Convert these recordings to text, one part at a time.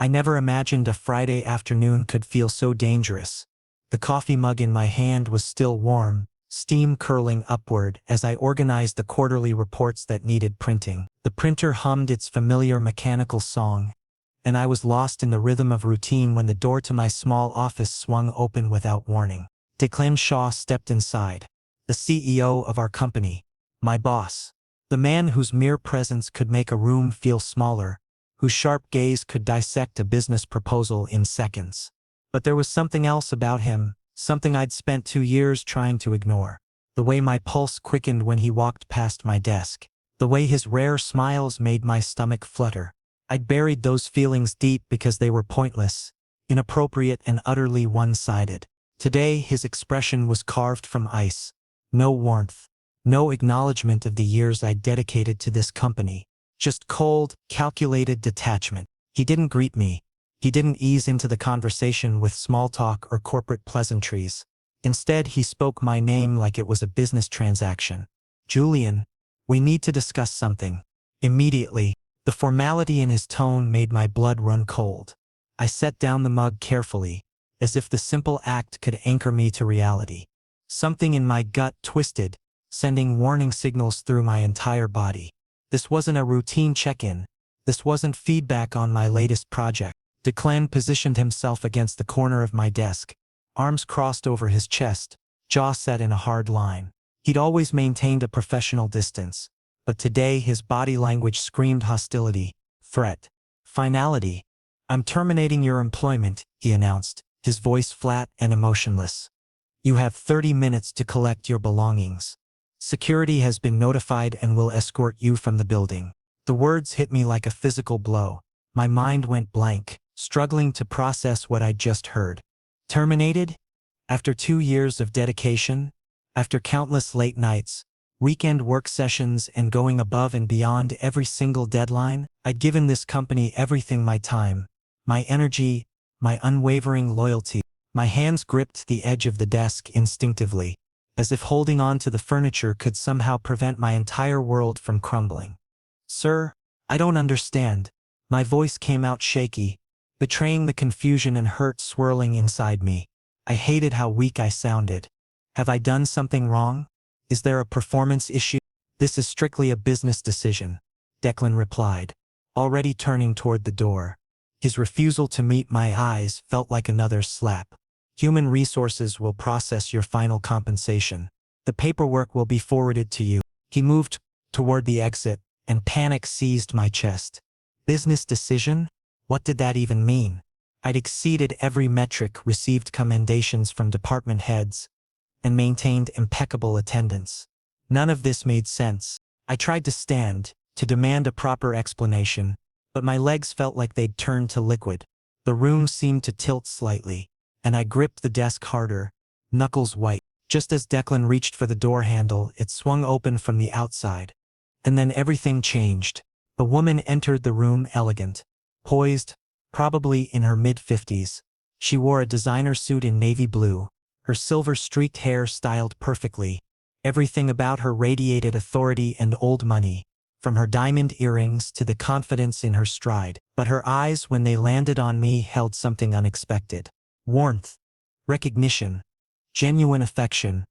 I never imagined a Friday afternoon could feel so dangerous. The coffee mug in my hand was still warm, steam curling upward as I organized the quarterly reports that needed printing. The printer hummed its familiar mechanical song, and I was lost in the rhythm of routine when the door to my small office swung open without warning. Declan Shaw stepped inside, the CEO of our company, my boss, the man whose mere presence could make a room feel smaller, whose sharp gaze could dissect a business proposal in seconds. But there was something else about him, something I'd spent 2 years trying to ignore. The way my pulse quickened when he walked past my desk, the way his rare smiles made my stomach flutter. I'd buried those feelings deep because they were pointless, inappropriate, and utterly one-sided. Today his expression was carved from ice. No warmth, no acknowledgement of the years I'd dedicated to this company. Just cold, calculated detachment. He didn't greet me. He didn't ease into the conversation with small talk or corporate pleasantries. Instead, he spoke my name like it was a business transaction. "Julian, we need to discuss something. Immediately." The formality in his tone made my blood run cold. I set down the mug carefully, as if the simple act could anchor me to reality. Something in my gut twisted, sending warning signals through my entire body. This wasn't a routine check-in. This wasn't feedback on my latest project. Declan positioned himself against the corner of my desk, arms crossed over his chest, jaw set in a hard line. He'd always maintained a professional distance, but today his body language screamed hostility, threat, finality. "I'm terminating your employment," he announced, his voice flat and emotionless. "You have 30 minutes to collect your belongings. Security has been notified and will escort you from the building." The words hit me like a physical blow. My mind went blank, struggling to process what I'd just heard. Terminated? After 2 years of dedication? After countless late nights, weekend work sessions, and going above and beyond every single deadline? I'd given this company everything: my time, my energy, my unwavering loyalty. My hands gripped the edge of the desk instinctively, as if holding on to the furniture could somehow prevent my entire world from crumbling. "Sir, I don't understand." My voice came out shaky, betraying the confusion and hurt swirling inside me. I hated how weak I sounded. "Have I done something wrong? Is there a performance issue?" "This is strictly a business decision," Declan replied, already turning toward the door. His refusal to meet my eyes felt like another slap. "Human resources will process your final compensation. The paperwork will be forwarded to you." He moved toward the exit, and panic seized my chest. Business decision? What did that even mean? I'd exceeded every metric, received commendations from department heads, and maintained impeccable attendance. None of this made sense. I tried to stand, to demand a proper explanation, but my legs felt like they'd turned to liquid. The room seemed to tilt slightly, and I gripped the desk harder, knuckles white. Just as Declan reached for the door handle, it swung open from the outside. And then everything changed. A woman entered the room, elegant, poised, probably in her mid-50s. She wore a designer suit in navy blue, her silver-streaked hair styled perfectly. Everything about her radiated authority and old money, from her diamond earrings to the confidence in her stride. But her eyes, when they landed on me, held something unexpected. Warmth, recognition, genuine affection.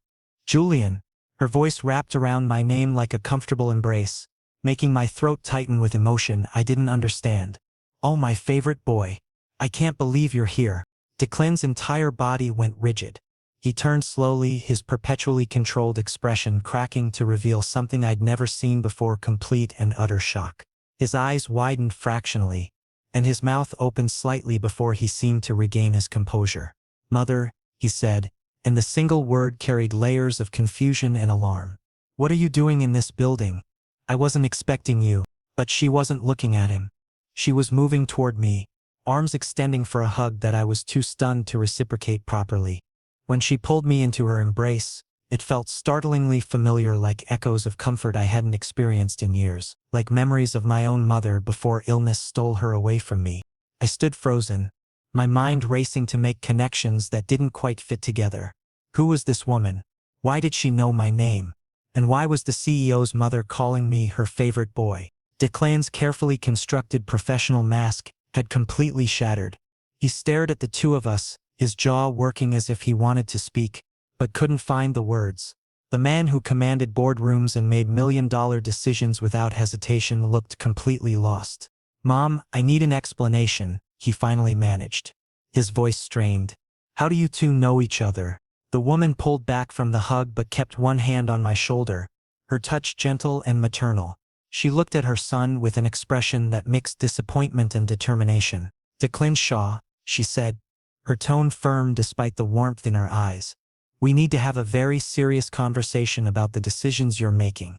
"Julian." Her voice wrapped around my name like a comfortable embrace, making my throat tighten with emotion I didn't understand. "Oh, my favorite boy. I can't believe you're here." Declan's entire body went rigid. He turned slowly, his perpetually controlled expression cracking to reveal something I'd never seen before: complete and utter shock. His eyes widened fractionally, and his mouth opened slightly before he seemed to regain his composure. "Mother," he said, and the single word carried layers of confusion and alarm. "What are you doing in this building? I wasn't expecting you." But she wasn't looking at him. She was moving toward me, arms extending for a hug that I was too stunned to reciprocate properly. When she pulled me into her embrace, it felt startlingly familiar, like echoes of comfort I hadn't experienced in years, like memories of my own mother before illness stole her away from me. I stood frozen, my mind racing to make connections that didn't quite fit together. Who was this woman? Why did she know my name? And why was the CEO's mother calling me her favorite boy? Declan's carefully constructed professional mask had completely shattered. He stared at the two of us, his jaw working as if he wanted to speak, but couldn't find the words. The man who commanded boardrooms and made million-dollar decisions without hesitation looked completely lost. "Mom, I need an explanation," he finally managed. His voice strained. "How do you two know each other?" The woman pulled back from the hug but kept one hand on my shoulder, her touch gentle and maternal. She looked at her son with an expression that mixed disappointment and determination. "Declan Shaw," she said, her tone firm despite the warmth in her eyes. "We need to have a very serious conversation about the decisions you're making.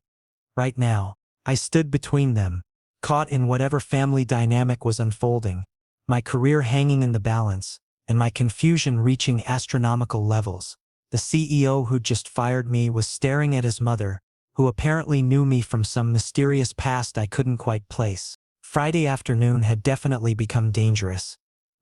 Right now." I stood between them, caught in whatever family dynamic was unfolding, my career hanging in the balance, and my confusion reaching astronomical levels. The CEO who'd just fired me was staring at his mother, who apparently knew me from some mysterious past I couldn't quite place. Friday afternoon had definitely become dangerous,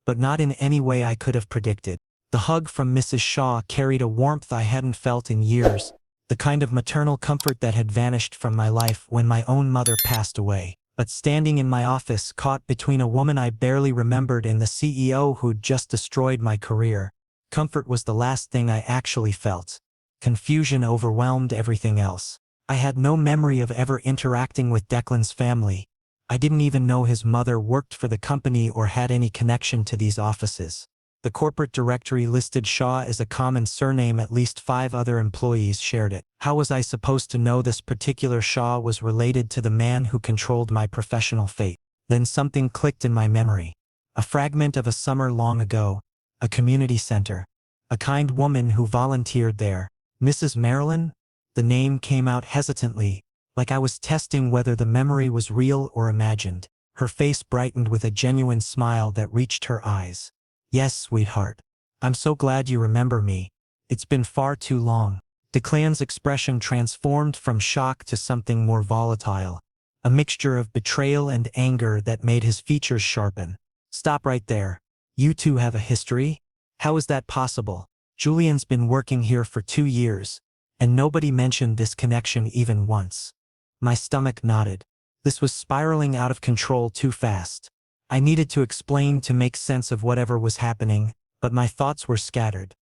but not in any way I could have predicted. The hug from Mrs. Shaw carried a warmth I hadn't felt in years, the kind of maternal comfort that had vanished from my life when my own mother passed away. But standing in my office, caught between a woman I barely remembered and the CEO who'd just destroyed my career, comfort was the last thing I actually felt. Confusion overwhelmed everything else. I had no memory of ever interacting with Declan's family. I didn't even know his mother worked for the company or had any connection to these offices. The corporate directory listed Shaw as a common surname. At least 5 other employees shared it. How was I supposed to know this particular Shaw was related to the man who controlled my professional fate? Then something clicked in my memory. A fragment of a summer long ago, a community center. A kind woman who volunteered there. Mrs. Marilyn? The name came out hesitantly, like I was testing whether the memory was real or imagined. Her face brightened with a genuine smile that reached her eyes. "Yes, sweetheart. I'm so glad you remember me. It's been far too long." Declan's expression transformed from shock to something more volatile, a mixture of betrayal and anger that made his features sharpen. "Stop right there. You two have a history? How is that possible? Julian's been working here for 2 years, and nobody mentioned this connection even once." My stomach knotted. This was spiraling out of control too fast. I needed to explain to make sense of whatever was happening, but my thoughts were scattered.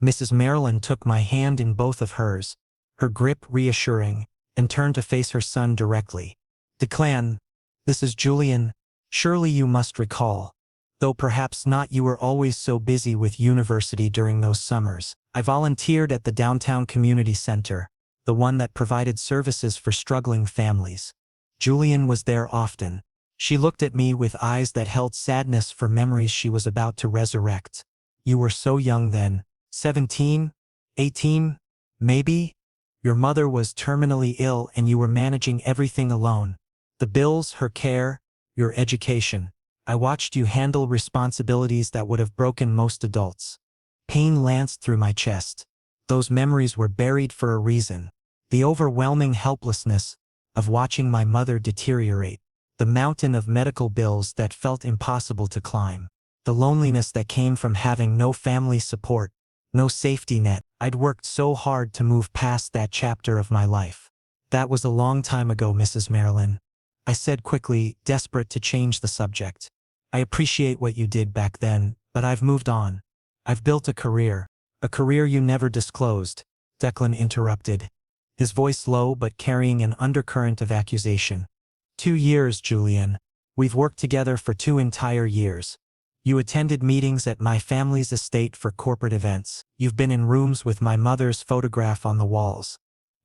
Mrs. Marilyn took my hand in both of hers, her grip reassuring, and turned to face her son directly. "Declan, this is Julian. Surely you must recall. Though perhaps not, you were always so busy with university during those summers. I volunteered at the downtown community center, the one that provided services for struggling families. Julian was there often." She looked at me with eyes that held sadness for memories she was about to resurrect. "You were so young then. 17? 18? Maybe? Your mother was terminally ill and you were managing everything alone. The bills, her care, your education. I watched you handle responsibilities that would have broken most adults." Pain lanced through my chest. Those memories were buried for a reason. The overwhelming helplessness of watching my mother deteriorate. The mountain of medical bills that felt impossible to climb. The loneliness that came from having no family support, no safety net. I'd worked so hard to move past that chapter of my life. "That was a long time ago, Mrs. Marilyn," I said quickly, desperate to change the subject. "I appreciate what you did back then, but I've moved on. I've built a career you never disclosed," Declan interrupted, his voice low but carrying an undercurrent of accusation. 2 years, Julian. We've worked together for 2 entire years. You attended meetings at my family's estate for corporate events. You've been in rooms with my mother's photograph on the walls.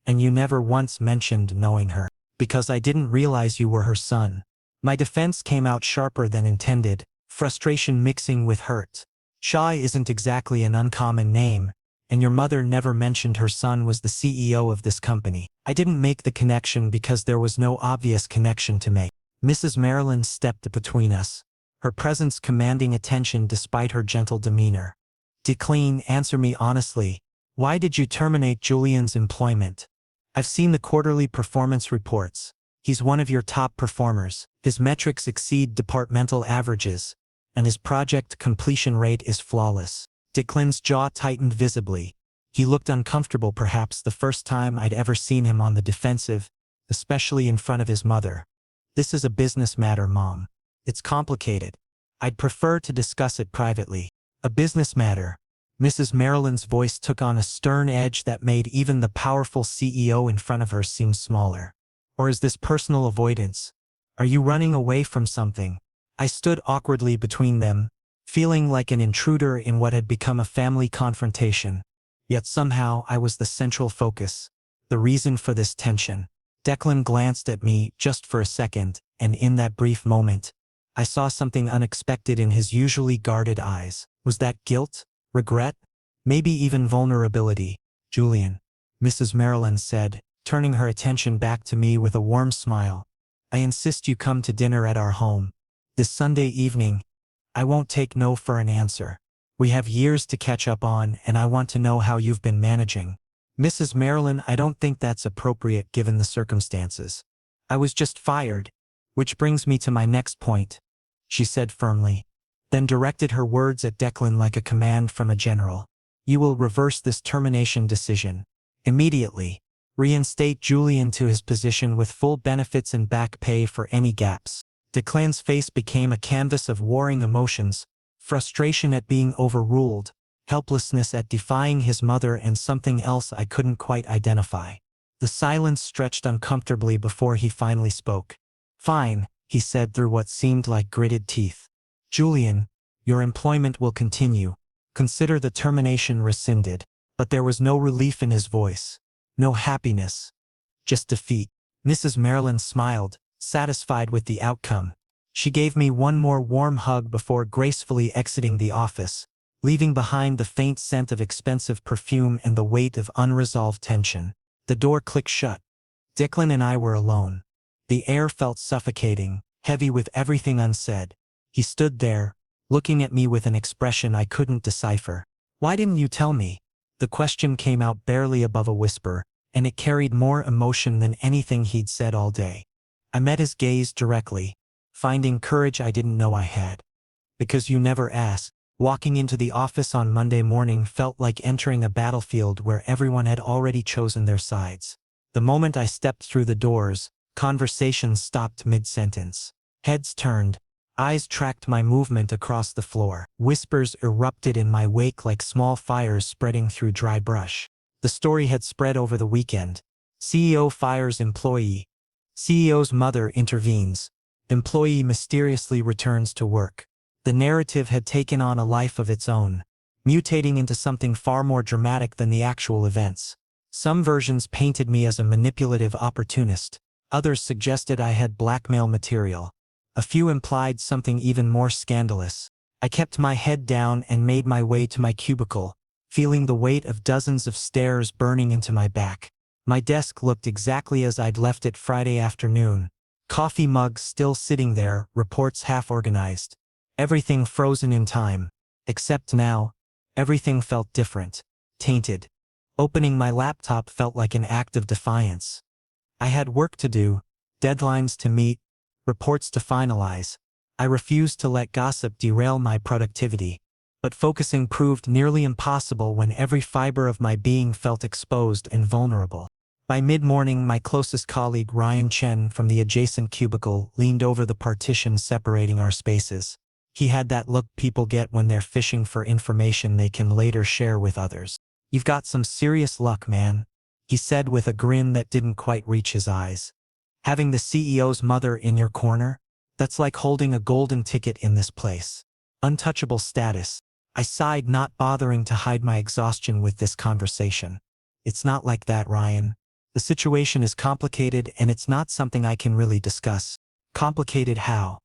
And you never once mentioned knowing her. Because I didn't realize you were her son." My defense came out sharper than intended, frustration mixing with hurt. "Shaw isn't exactly an uncommon name, and your mother never mentioned her son was the CEO of this company." I didn't make the connection because there was no obvious connection to make. Mrs. Marilyn stepped between us, her presence commanding attention despite her gentle demeanor. "Declan, answer me honestly. Why did you terminate Julian's employment? I've seen the quarterly performance reports. He's one of your top performers. His metrics exceed departmental averages, and his project completion rate is flawless." Declan's jaw tightened visibly. He looked uncomfortable, perhaps the first time I'd ever seen him on the defensive, especially in front of his mother. "This is a business matter, Mom. It's complicated. I'd prefer to discuss it privately. A business matter. Mrs. Maryland's voice took on a stern edge that made even the powerful CEO in front of her seem smaller. Or is this personal avoidance? Are you running away from something? I stood awkwardly between them, feeling like an intruder in what had become a family confrontation. Yet somehow I was the central focus, the reason for this tension. Declan glanced at me just for a second, and in that brief moment, I saw something unexpected in his usually guarded eyes. Was that guilt? Regret? Maybe even vulnerability? Julian, Mrs. Maryland said, turning her attention back to me with a warm smile. I insist you come to dinner at our home. This Sunday evening. I won't take no for an answer. We have years to catch up on, and I want to know how you've been managing. Mrs. Maryland, I don't think that's appropriate given the circumstances. I was just fired. Which brings me to my next point, she said firmly, then directed her words at Declan like a command from a general. You will reverse this termination decision. Immediately. Reinstate Julian to his position with full benefits and back pay for any gaps. Declan's face became a canvas of warring emotions, frustration at being overruled, helplessness at defying his mother, and something else I couldn't quite identify. The silence stretched uncomfortably before he finally spoke. Fine, he said through what seemed like gritted teeth. Julian, your employment will continue. Consider the termination rescinded. But there was no relief in his voice. No happiness. Just defeat. Mrs. Maryland smiled, satisfied with the outcome. She gave me one more warm hug before gracefully exiting the office, leaving behind the faint scent of expensive perfume and the weight of unresolved tension. The door clicked shut. Declan and I were alone. The air felt suffocating, heavy with everything unsaid. He stood there, looking at me with an expression I couldn't decipher. Why didn't you tell me? The question came out barely above a whisper, and it carried more emotion than anything he'd said all day. I met his gaze directly, finding courage I didn't know I had. Because you never asked. Walking into the office on Monday morning felt like entering a battlefield where everyone had already chosen their sides. The moment I stepped through the doors, conversations stopped mid-sentence. Heads turned. Eyes tracked my movement across the floor. Whispers erupted in my wake like small fires spreading through dry brush. The story had spread over the weekend. CEO fires employee. CEO's mother intervenes. Employee mysteriously returns to work. The narrative had taken on a life of its own, mutating into something far more dramatic than the actual events. Some versions painted me as a manipulative opportunist. Others suggested I had blackmail material. A few implied something even more scandalous. I kept my head down and made my way to my cubicle, feeling the weight of dozens of stares burning into my back. My desk looked exactly as I'd left it Friday afternoon. Coffee mugs still sitting there, reports half organized. Everything frozen in time. Except now, everything felt different, tainted. Opening my laptop felt like an act of defiance. I had work to do, deadlines to meet, reports to finalize. I refused to let gossip derail my productivity. But focusing proved nearly impossible when every fiber of my being felt exposed and vulnerable. By mid-morning, my closest colleague Ryan Chen from the adjacent cubicle leaned over the partition separating our spaces. He had that look people get when they're fishing for information they can later share with others. You've got some serious luck, man, he said with a grin that didn't quite reach his eyes. Having the CEO's mother in your corner? That's like holding a golden ticket in this place. Untouchable status. I sighed, not bothering to hide my exhaustion with this conversation. It's not like that, Ryan. The situation is complicated and it's not something I can really discuss. Complicated how?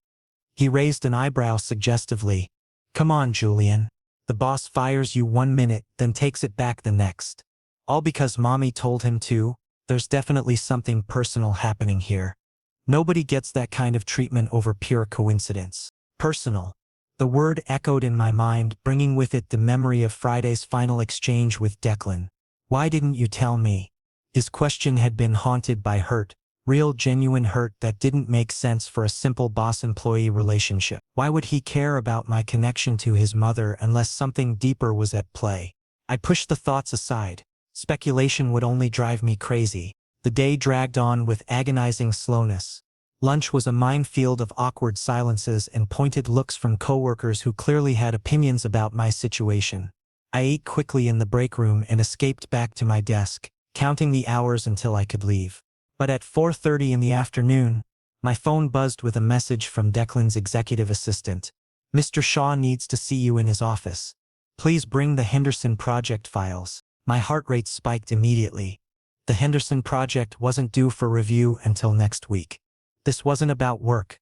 He raised an eyebrow suggestively. Come on, Julian. The boss fires you 1 minute, then takes it back the next. All because mommy told him to? There's definitely something personal happening here. Nobody gets that kind of treatment over pure coincidence. Personal. The word echoed in my mind, bringing with it the memory of Friday's final exchange with Declan. Why didn't you tell me? His question had been haunted by hurt, real genuine hurt that didn't make sense for a simple boss-employee relationship. Why would he care about my connection to his mother unless something deeper was at play? I pushed the thoughts aside. Speculation would only drive me crazy. The day dragged on with agonizing slowness. Lunch was a minefield of awkward silences and pointed looks from coworkers who clearly had opinions about my situation. I ate quickly in the break room and escaped back to my desk, counting the hours until I could leave. But at 4:30 in the afternoon, my phone buzzed with a message from Declan's executive assistant. "Mr. Shaw needs to see you in his office. Please bring the Henderson project files." My heart rate spiked immediately. The Henderson project wasn't due for review until next week. This wasn't about work.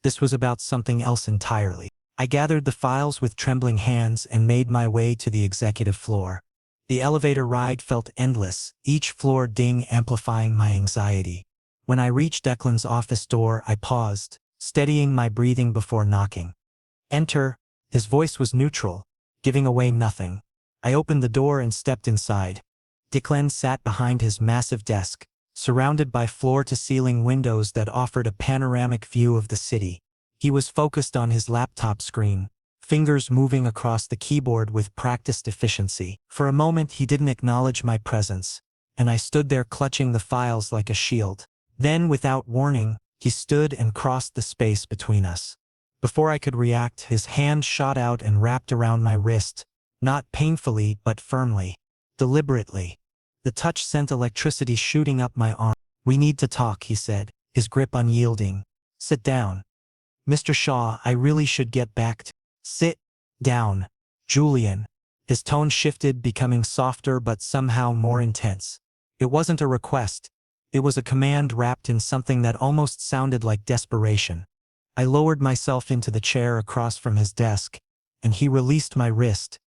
This was about something else entirely. I gathered the files with trembling hands and made my way to the executive floor. The elevator ride felt endless, each floor ding amplifying my anxiety. When I reached Declan's office door, I paused, steadying my breathing before knocking. "Enter." His voice was neutral, giving away nothing. I opened the door and stepped inside. Declan sat behind his massive desk, surrounded by floor-to-ceiling windows that offered a panoramic view of the city. He was focused on his laptop screen, fingers moving across the keyboard with practiced efficiency. For a moment he didn't acknowledge my presence, and I stood there clutching the files like a shield. Then, without warning, he stood and crossed the space between us. Before I could react, his hand shot out and wrapped around my wrist, not painfully but firmly, deliberately. The touch sent electricity shooting up my arm. "We need to talk," he said, his grip unyielding. "Sit down." "Mr. Shaw, I really should get back to—" "Sit down, Julian." His tone shifted, becoming softer but somehow more intense. It wasn't a request. It was a command wrapped in something that almost sounded like desperation. I lowered myself into the chair across from his desk, and he released my wrist,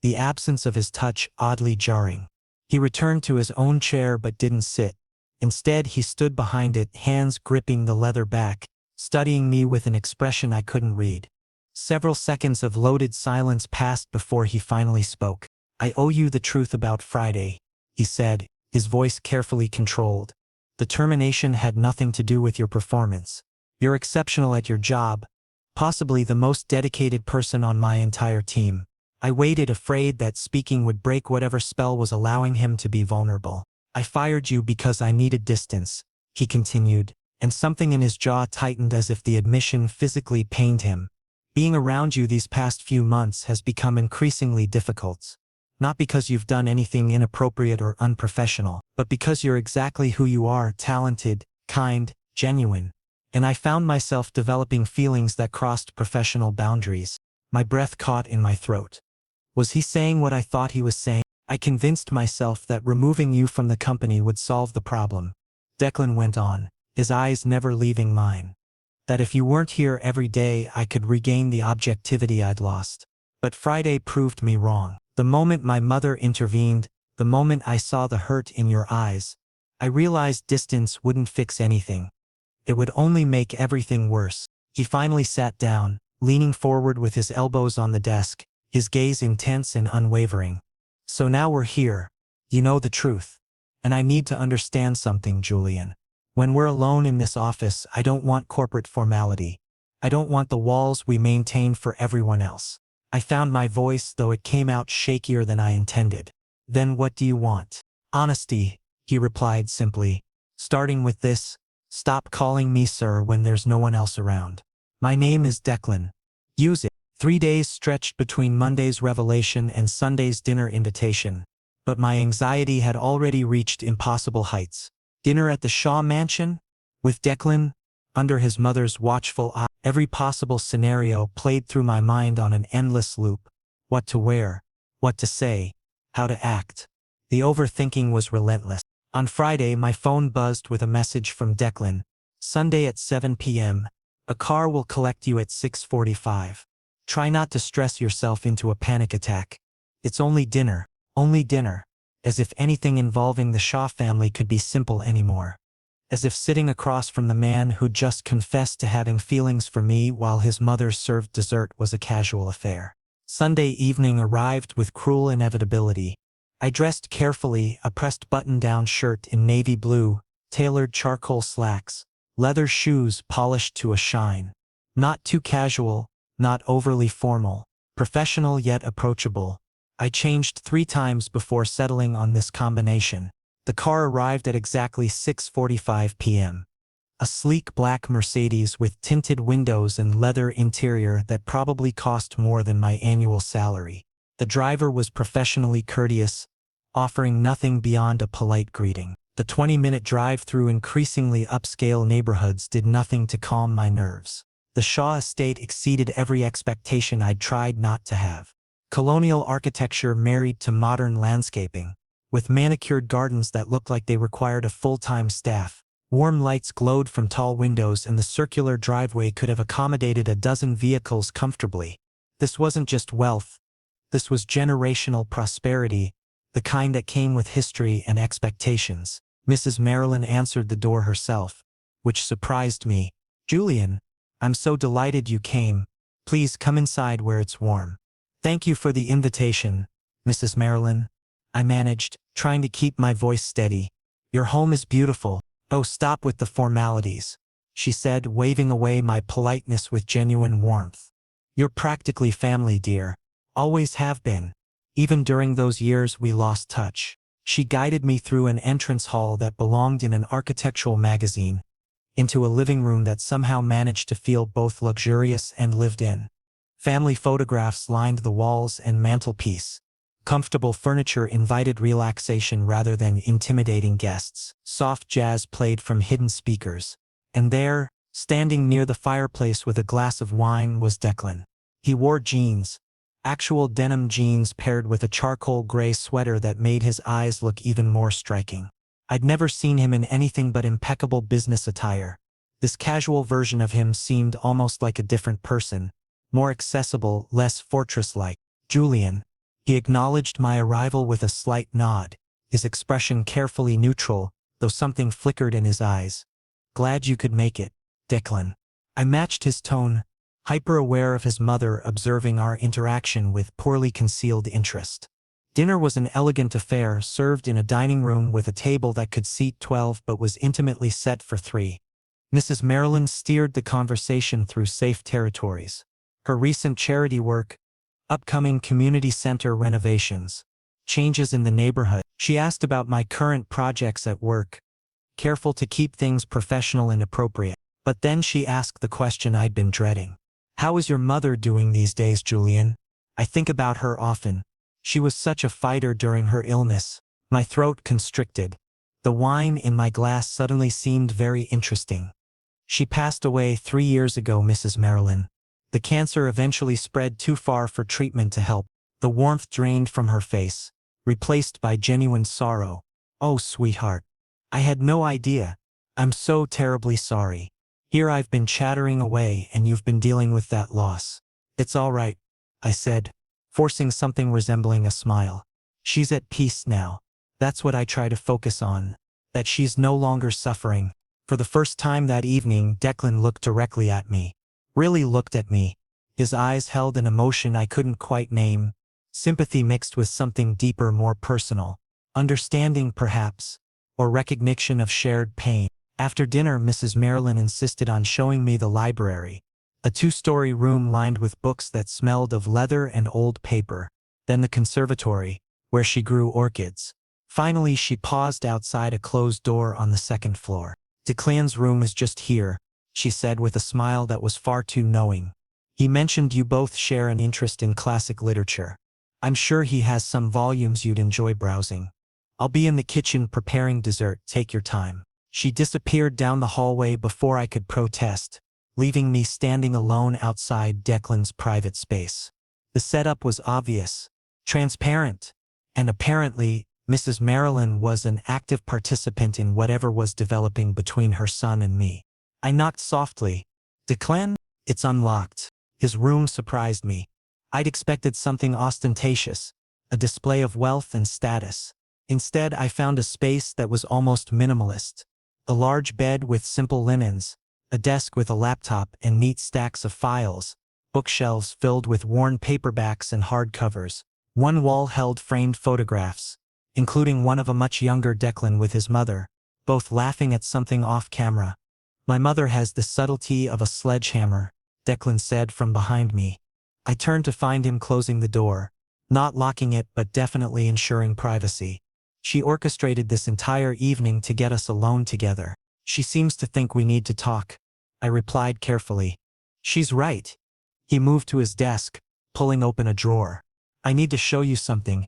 the absence of his touch oddly jarring. He returned to his own chair but didn't sit. Instead, he stood behind it, hands gripping the leather back, studying me with an expression I couldn't read. Several seconds of loaded silence passed before he finally spoke. "I owe you the truth about Friday," he said, his voice carefully controlled. "The termination had nothing to do with your performance. You're exceptional at your job, possibly the most dedicated person on my entire team." I waited, afraid that speaking would break whatever spell was allowing him to be vulnerable. "I fired you because I needed distance," he continued, and something in his jaw tightened as if the admission physically pained him. "Being around you these past few months has become increasingly difficult. Not because you've done anything inappropriate or unprofessional, but because you're exactly who you are, talented, kind, genuine. And I found myself developing feelings that crossed professional boundaries." My breath caught in my throat. Was he saying what I thought he was saying? "I convinced myself that removing you from the company would solve the problem," Declan went on, his eyes never leaving mine. "That if you weren't here every day, I could regain the objectivity I'd lost. But Friday proved me wrong. The moment my mother intervened, the moment I saw the hurt in your eyes, I realized distance wouldn't fix anything. It would only make everything worse." He finally sat down, leaning forward with his elbows on the desk, his gaze intense and unwavering. "So now we're here. You know the truth. And I need to understand something, Julian. When we're alone in this office, I don't want corporate formality. I don't want the walls we maintain for everyone else." I found my voice, though it came out shakier than I intended. "Then what do you want?" "Honesty," he replied simply. "Starting with this, stop calling me sir when there's no one else around. My name is Declan. Use it." 3 days stretched between Monday's revelation and Sunday's dinner invitation, but my anxiety had already reached impossible heights. Dinner at the Shaw Mansion? With Declan? Under his mother's watchful eye? Every possible scenario played through my mind on an endless loop. What to wear, what to say, how to act. The overthinking was relentless. On Friday, my phone buzzed with a message from Declan. "Sunday at 7 p.m. A car will collect you at 6:45. Try not to stress yourself into a panic attack. It's only dinner, only dinner." As if anything involving the Shaw family could be simple anymore. As if sitting across from the man who'd just confessed to having feelings for me while his mother served dessert was a casual affair. Sunday evening arrived with cruel inevitability. I dressed carefully, a pressed button-down shirt in navy blue, tailored charcoal slacks, leather shoes polished to a shine. Not too casual, not overly formal, professional yet approachable. I changed 3 times before settling on this combination. The car arrived at exactly 6:45 p.m. A sleek black Mercedes with tinted windows and leather interior that probably cost more than my annual salary. The driver was professionally courteous, offering nothing beyond a polite greeting. The 20-minute drive through increasingly upscale neighborhoods did nothing to calm my nerves. The Shaw estate exceeded every expectation I'd tried not to have. Colonial architecture married to modern landscaping, with manicured gardens that looked like they required a full-time staff. Warm lights glowed from tall windows and the circular driveway could have accommodated a dozen vehicles comfortably. This wasn't just wealth. This was generational prosperity, the kind that came with history and expectations. Mrs. Marilyn answered the door herself, which surprised me. "Julian, I'm so delighted you came. Please come inside where it's warm." "Thank you for the invitation, Mrs. Marilyn," I managed, trying to keep my voice steady. "Your home is beautiful." "Oh, stop with the formalities," she said, waving away my politeness with genuine warmth. "You're practically family, dear. Always have been. Even during those years we lost touch." She guided me through an entrance hall that belonged in an architectural magazine, into a living room that somehow managed to feel both luxurious and lived in. Family photographs lined the walls and mantelpiece. Comfortable furniture invited relaxation rather than intimidating guests. Soft jazz played from hidden speakers. And there, standing near the fireplace with a glass of wine, was Declan. He wore jeans. Actual denim jeans paired with a charcoal gray sweater that made his eyes look even more striking. I'd never seen him in anything but impeccable business attire. This casual version of him seemed almost like a different person, more accessible, less fortress-like. "Julian." He acknowledged my arrival with a slight nod, his expression carefully neutral, though something flickered in his eyes. "Glad you could make it, Declan." I matched his tone, hyper-aware of his mother observing our interaction with poorly concealed interest. Dinner was an elegant affair served in a dining room with a table that could seat 12 but was intimately set for 3. Mrs. Marilyn steered the conversation through safe territories. Her recent charity work, upcoming community center renovations, changes in the neighborhood. She asked about my current projects at work, careful to keep things professional and appropriate. But then she asked the question I'd been dreading. "How is your mother doing these days, Julian? I think about her often. She was such a fighter during her illness." My throat constricted. The wine in my glass suddenly seemed very interesting. "She passed away 3 years ago, Mrs. Marilyn. The cancer eventually spread too far for treatment to help." The warmth drained from her face, replaced by genuine sorrow. "Oh, sweetheart. I had no idea. I'm so terribly sorry. Here I've been chattering away and you've been dealing with that loss." "It's all right," I said, forcing something resembling a smile. "She's at peace now. That's what I try to focus on, that she's no longer suffering." For the first time that evening, Declan looked directly at me. Really looked at me. His eyes held an emotion I couldn't quite name, sympathy mixed with something deeper, more personal. Understanding, perhaps, or recognition of shared pain. After dinner, Mrs. Marilyn insisted on showing me the library, a 2-story room lined with books that smelled of leather and old paper, then the conservatory, where she grew orchids. Finally, she paused outside a closed door on the 2nd floor. "Declan's room is just here," she said with a smile that was far too knowing. "He mentioned you both share an interest in classic literature. I'm sure he has some volumes you'd enjoy browsing. I'll be in the kitchen preparing dessert. Take your time." She disappeared down the hallway before I could protest, leaving me standing alone outside Declan's private space. The setup was obvious, transparent, and apparently, Mrs. Marilyn was an active participant in whatever was developing between her son and me. I knocked softly. "Declan?" "It's unlocked." His room surprised me. I'd expected something ostentatious, a display of wealth and status. Instead, I found a space that was almost minimalist. A large bed with simple linens, a desk with a laptop and neat stacks of files, bookshelves filled with worn paperbacks and hardcovers. One wall held framed photographs, including one of a much younger Declan with his mother, both laughing at something off camera. "My mother has the subtlety of a sledgehammer," Declan said from behind me. I turned to find him closing the door, not locking it but definitely ensuring privacy. "She orchestrated this entire evening to get us alone together." She seems to think we need to talk. I replied carefully. She's right. He moved to his desk, pulling open a drawer. I need to show you something.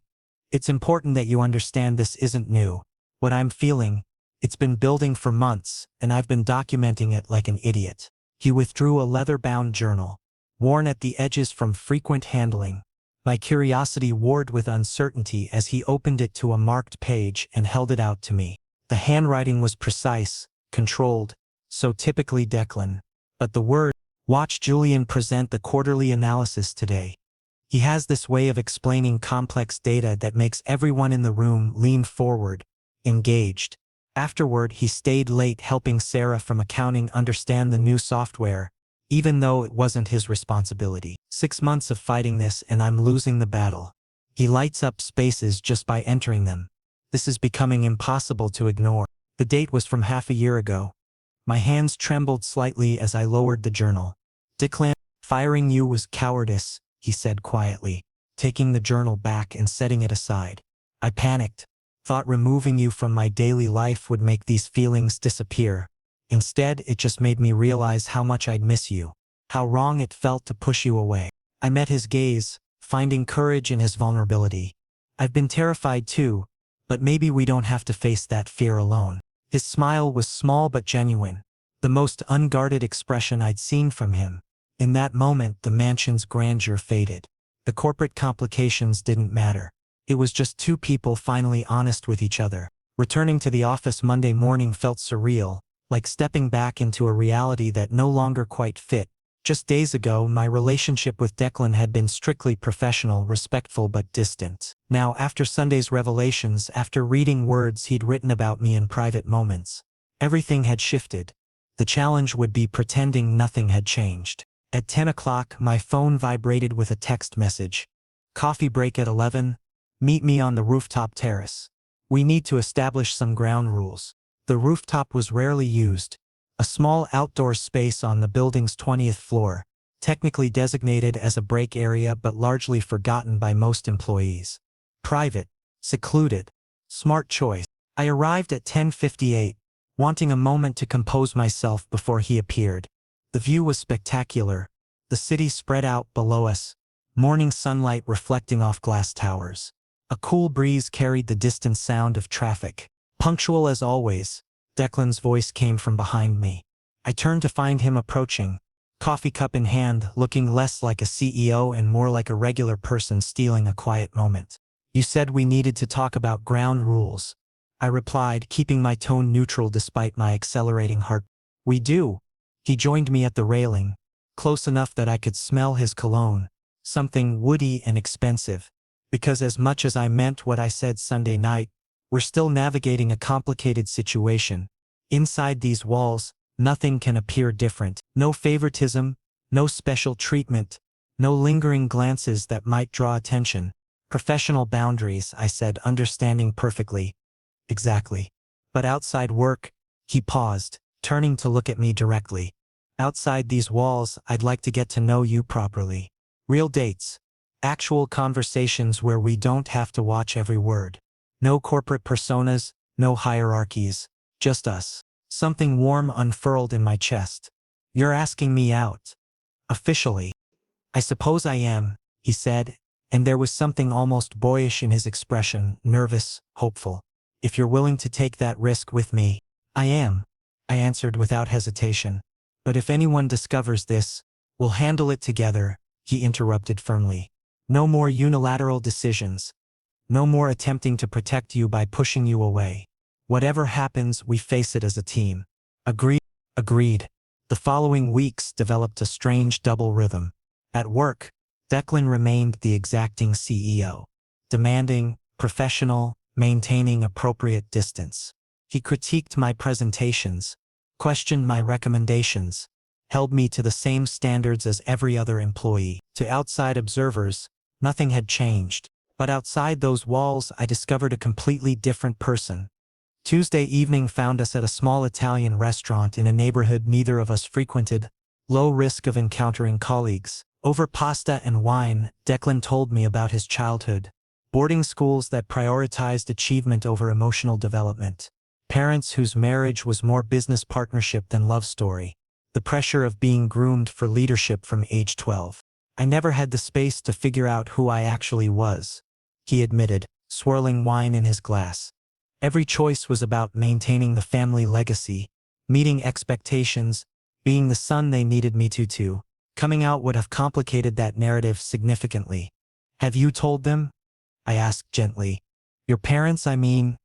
It's important that you understand this isn't new. What I'm feeling, it's been building for months, and I've been documenting it like an idiot. He withdrew a leather-bound journal, worn at the edges from frequent handling. My curiosity warred with uncertainty as he opened it to a marked page and held it out to me. The handwriting was precise, controlled, so typically Declan. But the word, watch Julian present the quarterly analysis today. He has this way of explaining complex data that makes everyone in the room lean forward, engaged. Afterward, he stayed late helping Sarah from accounting understand the new software, even though it wasn't his responsibility. 6 months of fighting this and I'm losing the battle. He lights up spaces just by entering them. This is becoming impossible to ignore. The date was from half a year ago. My hands trembled slightly as I lowered the journal. Declan, firing you was cowardice, he said quietly, taking the journal back and setting it aside. I panicked. Thought removing you from my daily life would make these feelings disappear. Instead, it just made me realize how much I'd miss you. How wrong it felt to push you away. I met his gaze, finding courage in his vulnerability. I've been terrified too, but maybe we don't have to face that fear alone. His smile was small but genuine, the most unguarded expression I'd seen from him. In that moment, the mansion's grandeur faded. The corporate complications didn't matter. It was just two people finally honest with each other. Returning to the office Monday morning felt surreal, like stepping back into a reality that no longer quite fit. Just days ago, my relationship with Declan had been strictly professional, respectful but distant. Now, after Sunday's revelations, after reading words he'd written about me in private moments, everything had shifted. The challenge would be pretending nothing had changed. At 10 o'clock, my phone vibrated with a text message. Coffee break at 11. Meet me on the rooftop terrace. We need to establish some ground rules. The rooftop was rarely used. A small outdoor space on the building's 20th floor, technically designated as a break area but largely forgotten by most employees. Private, secluded, smart choice. I arrived at 10:58, wanting a moment to compose myself before he appeared. The view was spectacular. The city spread out below us, morning sunlight reflecting off glass towers. A cool breeze carried the distant sound of traffic. Punctual as always, Declan's voice came from behind me. I turned to find him approaching, coffee cup in hand, looking less like a CEO and more like a regular person stealing a quiet moment. You said we needed to talk about ground rules, I replied, keeping my tone neutral despite my accelerating heart. We do. He joined me at the railing, close enough that I could smell his cologne, something woody and expensive. Because as much as I meant what I said Sunday night, we're still navigating a complicated situation. Inside these walls, nothing can appear different. No favoritism, no special treatment, no lingering glances that might draw attention. Professional boundaries, I said, understanding perfectly. Exactly. But outside work, he paused, turning to look at me directly. Outside these walls, I'd like to get to know you properly. Real dates. Actual conversations where we don't have to watch every word. No corporate personas, no hierarchies. Just us. Something warm unfurled in my chest. You're asking me out. Officially. I suppose I am, he said, and there was something almost boyish in his expression, nervous, hopeful. If you're willing to take that risk with me, I am, I answered without hesitation. But if anyone discovers this, we'll handle it together, he interrupted firmly. No more unilateral decisions. No more attempting to protect you by pushing you away. Whatever happens, we face it as a team. Agreed. Agreed. The following weeks developed a strange double rhythm. At work, Declan remained the exacting CEO. Demanding, professional, maintaining appropriate distance. He critiqued my presentations, questioned my recommendations, held me to the same standards as every other employee. To outside observers, nothing had changed. But outside those walls, I discovered a completely different person. Tuesday evening found us at a small Italian restaurant in a neighborhood neither of us frequented. Low risk of encountering colleagues. Over pasta and wine, Declan told me about his childhood. Boarding schools that prioritized achievement over emotional development. Parents whose marriage was more business partnership than love story. The pressure of being groomed for leadership from age 12. I never had the space to figure out who I actually was, he admitted, swirling wine in his glass. Every choice was about maintaining the family legacy, meeting expectations, being the son they needed me to. Coming out would have complicated that narrative significantly. Have you told them? I asked gently. Your parents, I mean?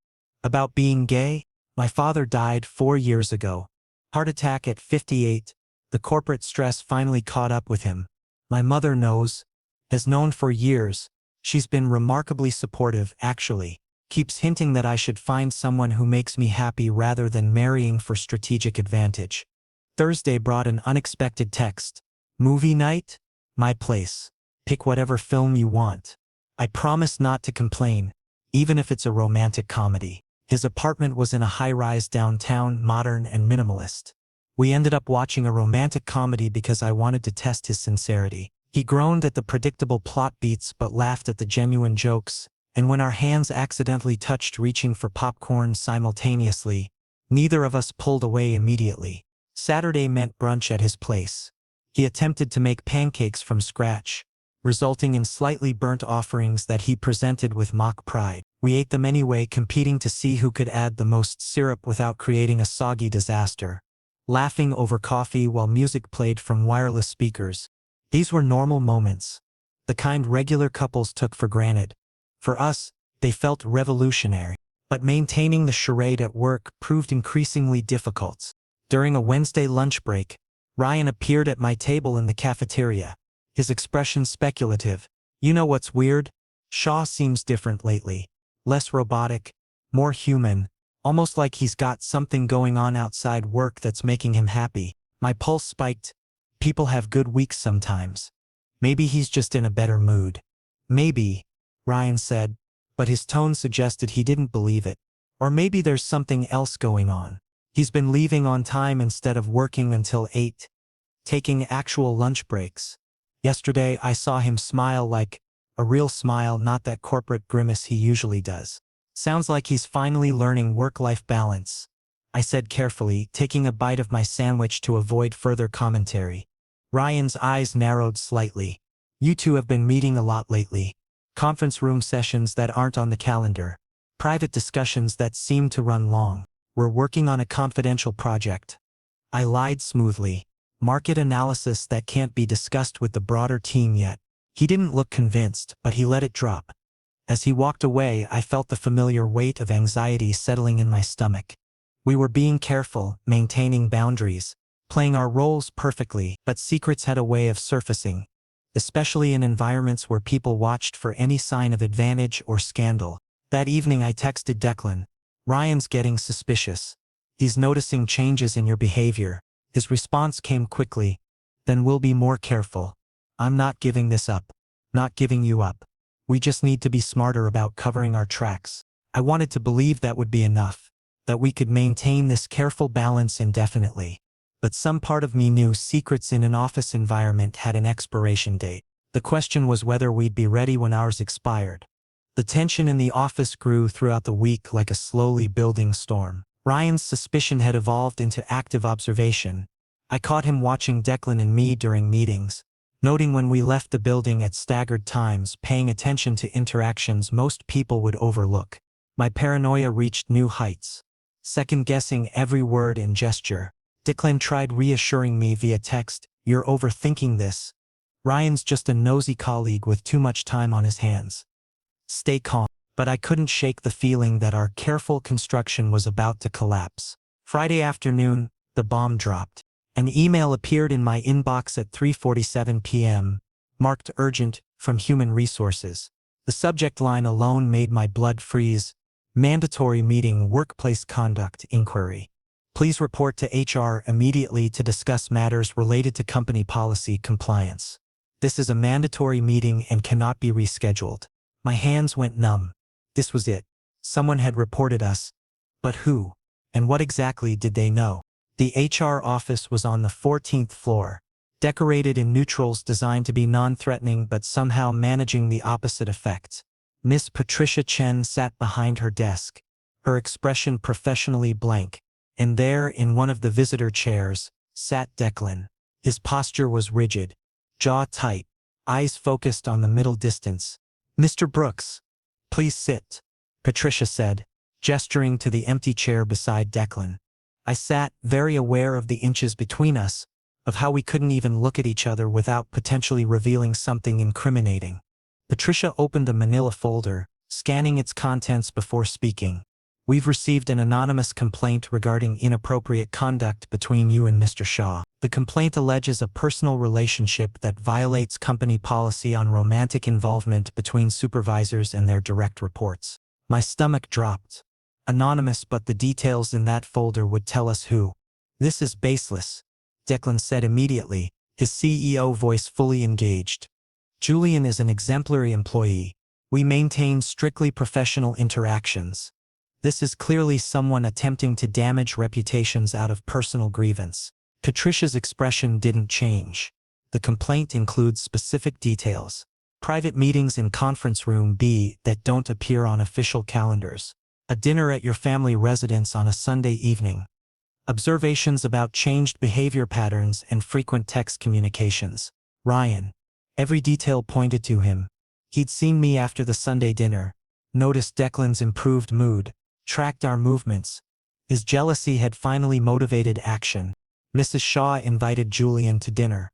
About being gay? My father died 4 years ago. Heart attack at 58. The corporate stress finally caught up with him. My mother knows. Has known for years. She's been remarkably supportive, actually. Keeps hinting that I should find someone who makes me happy rather than marrying for strategic advantage. Thursday brought an unexpected text. Movie night? My place. Pick whatever film you want. I promise not to complain, even if it's a romantic comedy. His apartment was in a high-rise downtown, modern and minimalist. We ended up watching a romantic comedy because I wanted to test his sincerity. He groaned at the predictable plot beats but laughed at the genuine jokes, and when our hands accidentally touched reaching for popcorn simultaneously, neither of us pulled away immediately. Saturday meant brunch at his place. He attempted to make pancakes from scratch, resulting in slightly burnt offerings that he presented with mock pride. We ate them anyway, competing to see who could add the most syrup without creating a soggy disaster. Laughing over coffee while music played from wireless speakers. These were normal moments, the kind regular couples took for granted. For us, they felt revolutionary. But maintaining the charade at work proved increasingly difficult. During a Wednesday lunch break, Ryan appeared at my table in the cafeteria, his expression speculative. You know what's weird? Shaw seems different lately. Less robotic, more human, almost like he's got something going on outside work that's making him happy. My pulse spiked. People have good weeks sometimes. Maybe he's just in a better mood. Maybe, Ryan said, but his tone suggested he didn't believe it. Or maybe there's something else going on. He's been leaving on time instead of working until 8, taking actual lunch breaks. Yesterday I saw him smile, like a real smile, not that corporate grimace he usually does. Sounds like he's finally learning work-life balance, I said carefully, taking a bite of my sandwich to avoid further commentary. Ryan's eyes narrowed slightly. You two have been meeting a lot lately. Conference room sessions that aren't on the calendar. Private discussions that seem to run long. We're working on a confidential project. I lied smoothly. Market analysis that can't be discussed with the broader team yet. He didn't look convinced, but he let it drop. As he walked away, I felt the familiar weight of anxiety settling in my stomach. We were being careful, maintaining boundaries, playing our roles perfectly, but secrets had a way of surfacing, especially in environments where people watched for any sign of advantage or scandal. That evening I texted Declan. Ryan's getting suspicious. He's noticing changes in your behavior. His response came quickly. Then we'll be more careful. I'm not giving this up. Not giving you up. We just need to be smarter about covering our tracks. I wanted to believe that would be enough, that we could maintain this careful balance indefinitely. But some part of me knew secrets in an office environment had an expiration date. The question was whether we'd be ready when ours expired. The tension in the office grew throughout the week like a slowly building storm. Ryan's suspicion had evolved into active observation. I caught him watching Declan and me during meetings, noting when we left the building at staggered times, paying attention to interactions most people would overlook. My paranoia reached new heights, second-guessing every word and gesture. Declan tried reassuring me via text, "You're overthinking this. Ryan's just a nosy colleague with too much time on his hands. Stay calm." But I couldn't shake the feeling that our careful construction was about to collapse. Friday afternoon, the bomb dropped. An email appeared in my inbox at 3:47 p.m., marked urgent, from Human Resources. The subject line alone made my blood freeze. Mandatory meeting, workplace conduct inquiry. Please report to HR immediately to discuss matters related to company policy compliance. This is a mandatory meeting and cannot be rescheduled. My hands went numb. This was it. Someone had reported us. But who? And what exactly did they know? The HR office was on the 14th floor, decorated in neutrals designed to be non-threatening but somehow managing the opposite effect. Miss Patricia Chen sat behind her desk, her expression professionally blank. And there, in one of the visitor chairs, sat Declan. His posture was rigid, jaw tight, eyes focused on the middle distance. "Mr. Brooks, please sit," Patricia said, gesturing to the empty chair beside Declan. I sat, very aware of the inches between us, of how we couldn't even look at each other without potentially revealing something incriminating. Patricia opened a manila folder, scanning its contents before speaking. "We've received an anonymous complaint regarding inappropriate conduct between you and Mr. Shaw. The complaint alleges a personal relationship that violates company policy on romantic involvement between supervisors and their direct reports." My stomach dropped. Anonymous, but the details in that folder would tell us who. "This is baseless," Declan said immediately, his CEO voice fully engaged. "Julian is an exemplary employee. We maintain strictly professional interactions. This is clearly someone attempting to damage reputations out of personal grievance." Patricia's expression didn't change. "The complaint includes specific details. Private meetings in conference room B that don't appear on official calendars. A dinner at your family residence on a Sunday evening. Observations about changed behavior patterns and frequent text communications. Ryan." Every detail pointed to him. He'd seen me after the Sunday dinner, noticed Declan's improved mood, tracked our movements. His jealousy had finally motivated action. "Mrs. Shaw invited Julian to dinner,"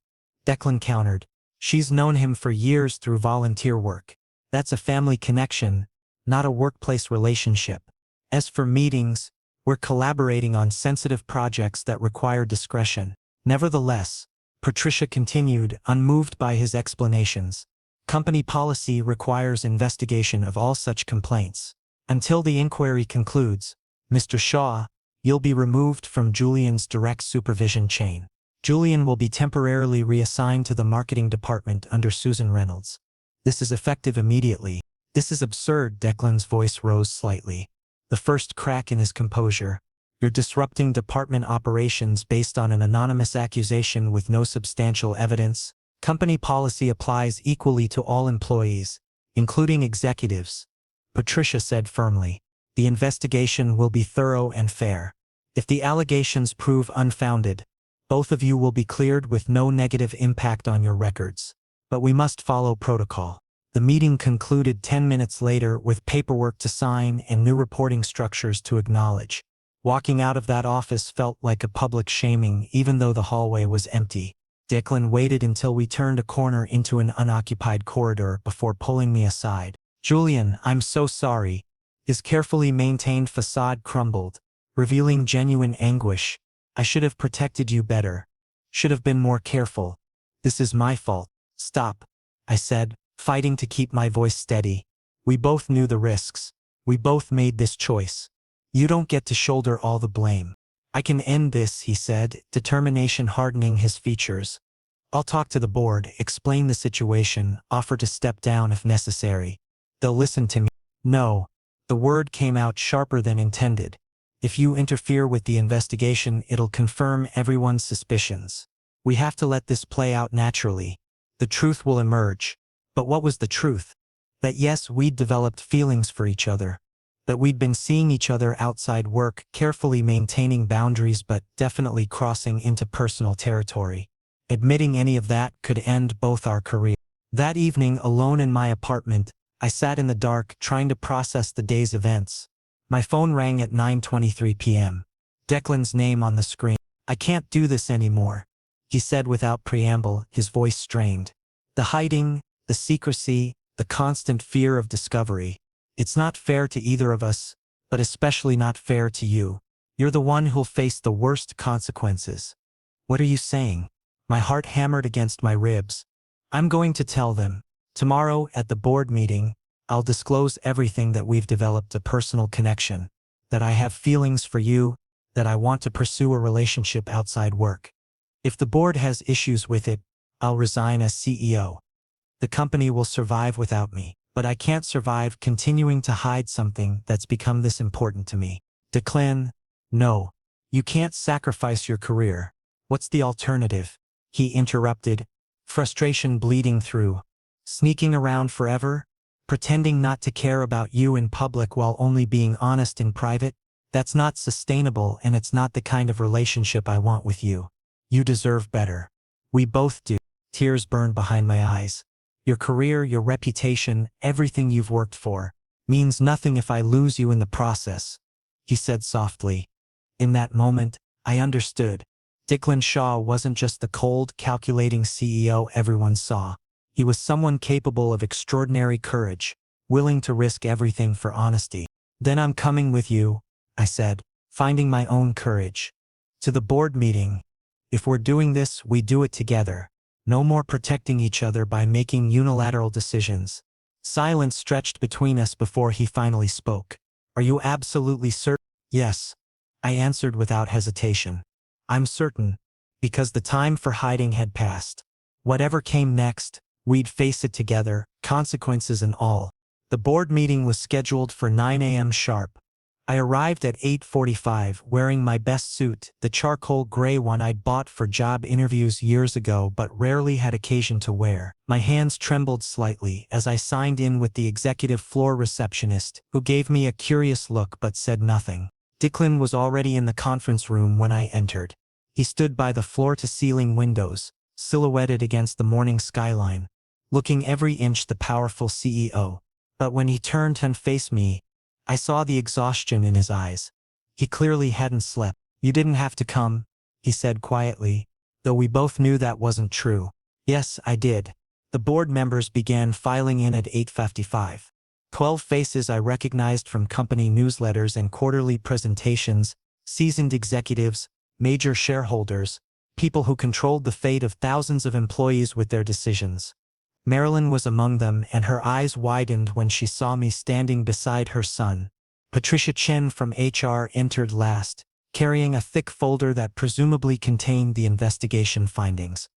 Declan countered. "She's known him for years through volunteer work. That's a family connection, not a workplace relationship. As for meetings, we're collaborating on sensitive projects that require discretion." Nevertheless, Patricia continued, unmoved by his explanations, "Company policy requires investigation of all such complaints. Until the inquiry concludes, Mr. Shaw, you'll be removed from Julian's direct supervision chain. Julian will be temporarily reassigned to the marketing department under Susan Reynolds. This is effective immediately." "This is absurd," Declan's voice rose slightly, the first crack in his composure. "You're disrupting department operations based on an anonymous accusation with no substantial evidence. Company policy applies equally to all employees, including executives," Patricia said firmly. "The investigation will be thorough and fair. If the allegations prove unfounded, both of you will be cleared with no negative impact on your records. But we must follow protocol." The meeting concluded 10 minutes later with paperwork to sign and new reporting structures to acknowledge. Walking out of that office felt like a public shaming, even though the hallway was empty. Declan waited until we turned a corner into an unoccupied corridor before pulling me aside. "Julian, I'm so sorry." His carefully maintained facade crumbled, revealing genuine anguish. "I should have protected you better. Should have been more careful. This is my fault." "Stop," I said, fighting to keep my voice steady. "We both knew the risks. We both made this choice. You don't get to shoulder all the blame." "I can end this," he said, determination hardening his features. "I'll talk to the board, explain the situation, offer to step down if necessary. They'll listen to me." "No." The word came out sharper than intended. "If you interfere with the investigation, it'll confirm everyone's suspicions. We have to let this play out naturally. The truth will emerge." But what was the truth? That yes, we'd developed feelings for each other. That we'd been seeing each other outside work, carefully maintaining boundaries but definitely crossing into personal territory. Admitting any of that could end both our careers. That evening, alone in my apartment, I sat in the dark, trying to process the day's events. My phone rang at 9:23 p.m. Declan's name on the screen. "I can't do this anymore," he said without preamble, his voice strained. "The hiding, the secrecy, the constant fear of discovery. It's not fair to either of us, but especially not fair to you. You're the one who'll face the worst consequences." "What are you saying?" My heart hammered against my ribs. "I'm going to tell them. Tomorrow, at the board meeting, I'll disclose everything, that we've developed a personal connection, that I have feelings for you, that I want to pursue a relationship outside work. If the board has issues with it, I'll resign as CEO. The company will survive without me, but I can't survive continuing to hide something that's become this important to me." "Declan, no. You can't sacrifice your career. What's the alternative?" he interrupted, frustration bleeding through. "Sneaking around forever? Pretending not to care about you in public while only being honest in private? That's not sustainable, and it's not the kind of relationship I want with you. You deserve better. We both do. Tears burned behind my eyes. Your career, your reputation, everything you've worked for, means nothing if I lose you in the process, he said softly. In that moment, I understood. Declan Shaw wasn't just the cold, calculating CEO everyone saw. He was someone capable of extraordinary courage, willing to risk everything for honesty. Then I'm coming with you, I said, finding my own courage. To the board meeting. If we're doing this, we do it together. No more protecting each other by making unilateral decisions. Silence stretched between us before he finally spoke. Are you absolutely certain? Yes, I answered without hesitation. I'm certain, because the time for hiding had passed. Whatever came next, we'd face it together, consequences and all. The board meeting was scheduled for 9 a.m. sharp. I arrived at 8:45 wearing my best suit, the charcoal gray one I'd bought for job interviews years ago but rarely had occasion to wear. My hands trembled slightly as I signed in with the executive floor receptionist, who gave me a curious look but said nothing. Declan was already in the conference room when I entered. He stood by the floor-to-ceiling windows, silhouetted against the morning skyline, looking every inch the powerful CEO. But when he turned and faced me, I saw the exhaustion in his eyes. He clearly hadn't slept. You didn't have to come, he said quietly, though we both knew that wasn't true. Yes, I did. The board members began filing in at 8:55. 12 faces I recognized from company newsletters and quarterly presentations, seasoned executives, major shareholders, people who controlled the fate of thousands of employees with their decisions. Marilyn was among them, and her eyes widened when she saw me standing beside her son. Patricia Chen from HR entered last, carrying a thick folder that presumably contained the investigation findings.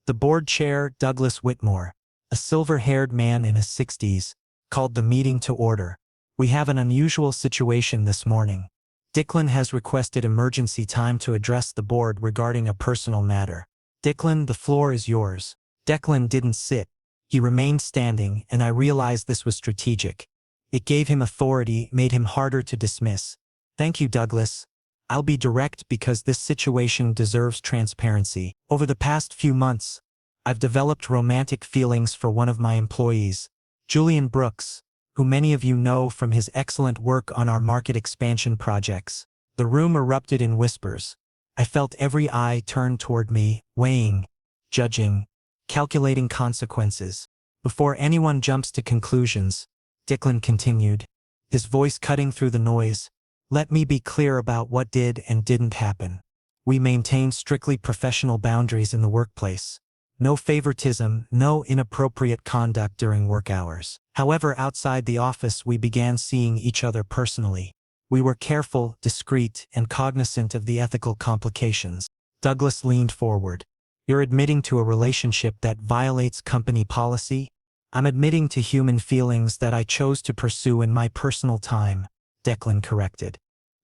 The board chair, Douglas Whitmore, a silver-haired man in his 60s, called the meeting to order. We have an unusual situation this morning. Declan has requested emergency time to address the board regarding a personal matter. Declan, the floor is yours. Declan didn't sit. He remained standing, and I realized this was strategic. It gave him authority, made him harder to dismiss. Thank you, Douglas. I'll be direct because this situation deserves transparency. Over the past few months, I've developed romantic feelings for one of my employees, Julian Brooks, who many of you know from his excellent work on our market expansion projects. The room erupted in whispers. I felt every eye turn toward me, weighing, judging, calculating consequences. Before anyone jumps to conclusions, Declan continued, his voice cutting through the noise, let me be clear about what did and didn't happen. We maintain strictly professional boundaries in the workplace. No favoritism, no inappropriate conduct during work hours. However, outside the office we began seeing each other personally. We were careful, discreet, and cognizant of the ethical complications. Douglas leaned forward. You're admitting to a relationship that violates company policy? I'm admitting to human feelings that I chose to pursue in my personal time, Declan corrected.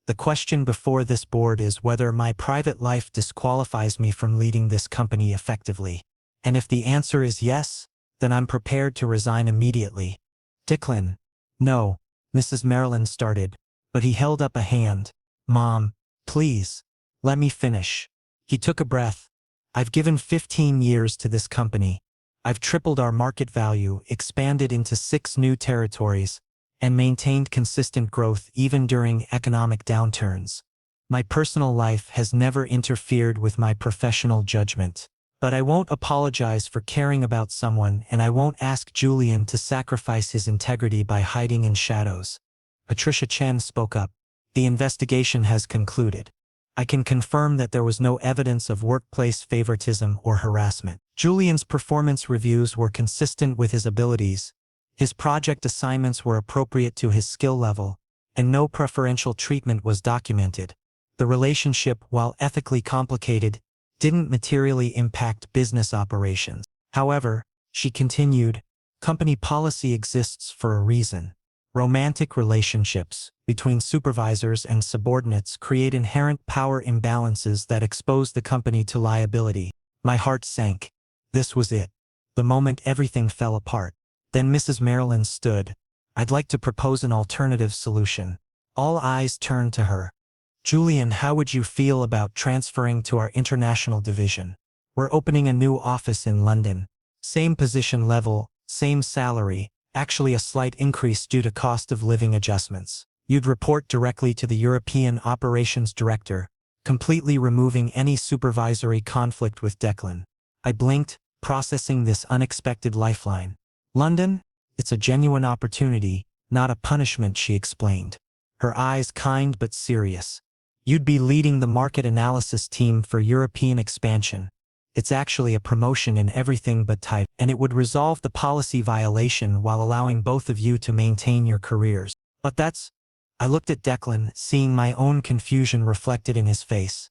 The question before this board is whether my private life disqualifies me from leading this company effectively. And if the answer is yes, then I'm prepared to resign immediately. Declan. No, Mrs. Marilyn started, but he held up a hand. Mom, please, let me finish. He took a breath. I've given 15 years to this company. I've tripled our market value, expanded into 6 new territories, and maintained consistent growth even during economic downturns. My personal life has never interfered with my professional judgment. But I won't apologize for caring about someone, and I won't ask Julian to sacrifice his integrity by hiding in shadows. Patricia Chen spoke up. The investigation has concluded. I can confirm that there was no evidence of workplace favoritism or harassment. Julian's performance reviews were consistent with his abilities. His project assignments were appropriate to his skill level, and no preferential treatment was documented. The relationship, while ethically complicated, didn't materially impact business operations. However, she continued, company policy exists for a reason. Romantic relationships between supervisors and subordinates create inherent power imbalances that expose the company to liability. My heart sank. This was it. The moment everything fell apart. Then Mrs. Marilyn stood, I'd like to propose an alternative solution. All eyes turned to her. Julian, how would you feel about transferring to our international division? We're opening a new office in London. Same position level, same salary, actually a slight increase due to cost of living adjustments. You'd report directly to the European Operations Director, completely removing any supervisory conflict with Declan. I blinked, processing this unexpected lifeline. London? It's a genuine opportunity, not a punishment, she explained. Her eyes kind but serious. You'd be leading the market analysis team for European expansion. It's actually a promotion in everything but type, and it would resolve the policy violation while allowing both of you to maintain your careers. But that's... I looked at Declan, seeing my own confusion reflected in his face.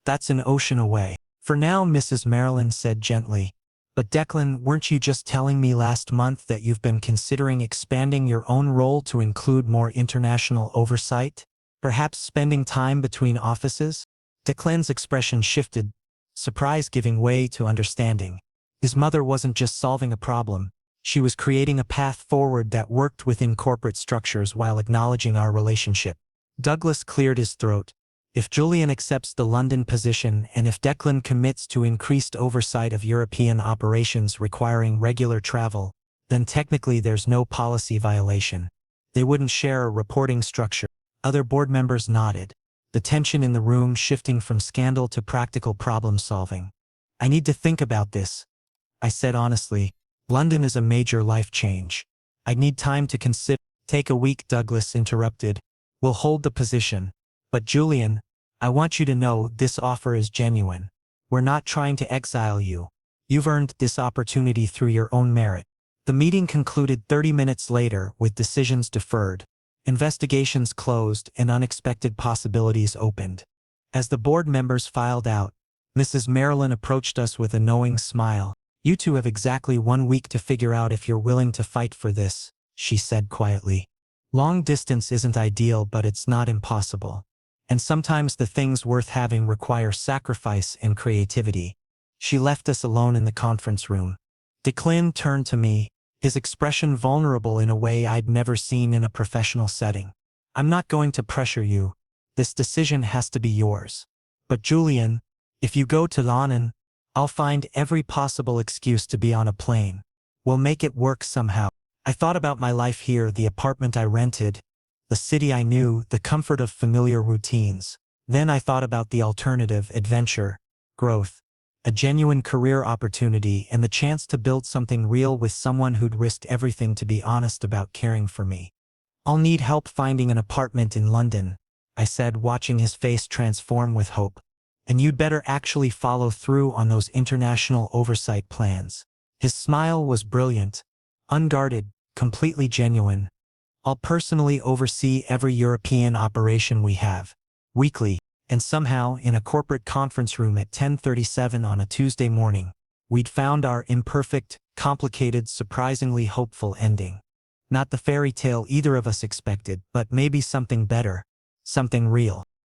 That's an ocean away. For now, Mrs. Marilyn said gently. But Declan, weren't you just telling me last month that you've been considering expanding your own role to include more international oversight? Perhaps spending time between offices? Declan's expression shifted, surprise giving way to understanding. His mother wasn't just solving a problem, she was creating a path forward that worked within corporate structures while acknowledging our relationship. Douglas cleared his throat. If Julian accepts the London position and if Declan commits to increased oversight of European operations requiring regular travel, then technically there's no policy violation. They wouldn't share a reporting structure. Other board members nodded, the tension in the room shifting from scandal to practical problem solving. I need to think about this, I said honestly. London is a major life change. I need time to consider. Take a week, Douglas interrupted. We'll hold the position. But Julian, I want you to know this offer is genuine. We're not trying to exile you. You've earned this opportunity through your own merit. The meeting concluded 30 minutes later with decisions deferred. Investigations closed and unexpected possibilities opened. As the board members filed out, Mrs. Marilyn approached us with a knowing smile. You two have exactly 1 week to figure out if you're willing to fight for this, she said quietly. Long distance isn't ideal, but it's not impossible. And sometimes the things worth having require sacrifice and creativity. She left us alone in the conference room. Declan turned to me, his expression vulnerable in a way I'd never seen in a professional setting. I'm not going to pressure you. This decision has to be yours. But Julian, if you go to London, I'll find every possible excuse to be on a plane. We'll make it work somehow. I thought about my life here, the apartment I rented, the city I knew, the comfort of familiar routines. Then I thought about the alternative, adventure, growth, a genuine career opportunity, and the chance to build something real with someone who'd risked everything to be honest about caring for me. I'll need help finding an apartment in London, I said, watching his face transform with hope. And you'd better actually follow through on those international oversight plans. His smile was brilliant, unguarded, completely genuine. I'll personally oversee every European operation we have, weekly. And somehow, in a corporate conference room at 10:37 on a Tuesday morning, we'd found our imperfect, complicated, surprisingly hopeful ending. Not the fairy tale either of us expected, but maybe something better, something real.